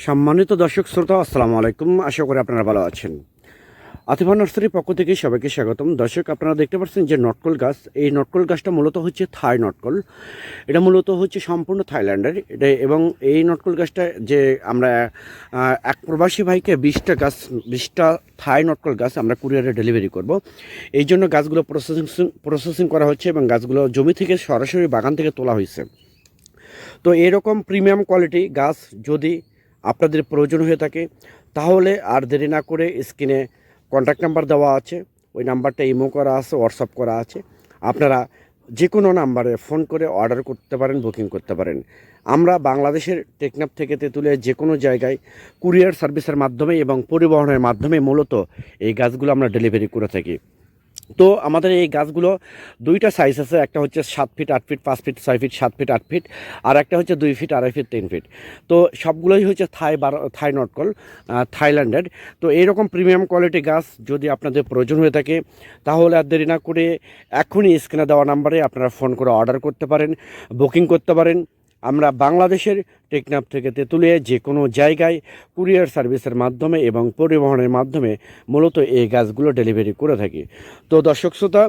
সম্মানিত দর্শক শ্রোতা, আসসালামু আলাইকুম। আশা করি আপনারা ভালো আছেন। আতিফা নার্সারির পক্ষ থেকে সবাইকে স্বাগতম। দর্শক, আপনারা দেখতে পাচ্ছেন যে নটকল গাছ, এই নটকল গাছটা মূলত হচ্ছে থাই নটকল। এটা মূলত হচ্ছে সম্পূর্ণ থাইল্যান্ডের এটা, এবং এই নটকল গাছটা যে আমরা এক প্রবাসী ভাইকে 20টা থাই নটকল গাছ আমরা কুরিয়ারে ডেলিভারি করব। এই জন্য গাছগুলো প্রসেসিং করা হচ্ছে এবং গাছগুলো জমি থেকে সরাসরি বাগান থেকে তোলা হয়েছে। তো এরকম প্রিমিয়াম কোয়ালিটি গাছ যদি আপনাদের প্রয়োজন হয়ে থাকে, তাহলে আর দেরি না করে স্ক্রিনে কন্ট্যাক্ট নাম্বার দেওয়া আছে, ওই নাম্বারটা ইমো করা আছে, হোয়াটসঅ্যাপ করা আছে। আপনারা যে কোনো নাম্বারে ফোন করে অর্ডার করতে পারেন, বুকিং করতে পারেন। আমরা বাংলাদেশের টেকনাফ থেকে তেঁতুলে যে কোনো জায়গায় কুরিয়ার সার্ভিসের মাধ্যমে এবং পরিবহনের মাধ্যমে মূলত এই গাছগুলো আমরা ডেলিভারি করে থাকি। তো আমাদের এই গাছগুলো দুইটা সাইজ আছে, একটা হচ্ছে 7 feet 8 feet 5 feet 6 feet 7 feet 8 feet, আর একটা হচ্ছে 2 ফিট 2.5 ফিট 3 ফিট। তো সবগুলোই হচ্ছে থাই নটকল, থাইল্যান্ডের। তো এইরকম প্রিমিয়াম কোয়ালিটি গাছ যদি আপনাদের প্রয়োজন হয়ে থাকে, তাহলে আর দেরি না করে এখনই স্ক্রিনে দেওয়া নাম্বারে আপনারা ফোন করে অর্ডার করতে পারেন, বুকিং করতে পারেন। আমরা বাংলাদেশের টেকনাফ থেকে তেঁতুলিয়া যে কোনো জায়গায় কুরিয়ার সার্ভিসের মাধ্যমে এবং পরিবহনের মাধ্যমে মূলত এই গাছগুলো ডেলিভারি করে থাকি। তো দর্শক শ্রোতা,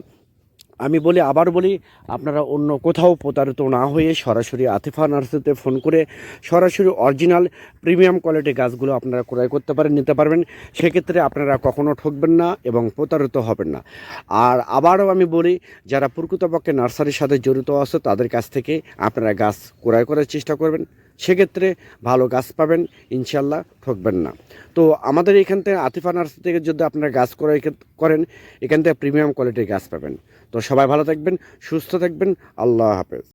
আমি আবার বলি, আপনারা অন্য কোথাও প্রতারিত না হয়ে সরাসরি আতিফা নার্সারিতে ফোন করে সরাসরি অরিজিনাল প্রিমিয়াম কোয়ালিটি গাছগুলো আপনারা ক্রয় করতে পারেন, নিতে পারবেন। সেক্ষেত্রে আপনারা কখনো ঠকবেন না এবং প্রতারিত হবেন না। আর আবারও আমি বলি, যারা প্রকৃতপক্ষে নার্সারির সাথে জড়িত আছে তাদের কাছ থেকে আপনারা গাছ ক্রয় করার চেষ্টা করবেন। সেক্ষেত্রে ভালো গাছ পাবেন, ইনশাল্লাহ ঠকবেন না। তো আমাদের এখান থেকে আতিফা নার্সারি থেকে যদি আপনারা গাছ ক্রয় করেন, এখান থেকে প্রিমিয়াম কোয়ালিটির গাছ পাবেন। তো সবাই ভালো থাকবেন, সুস্থ থাকবেন। আল্লাহ হাফেজ।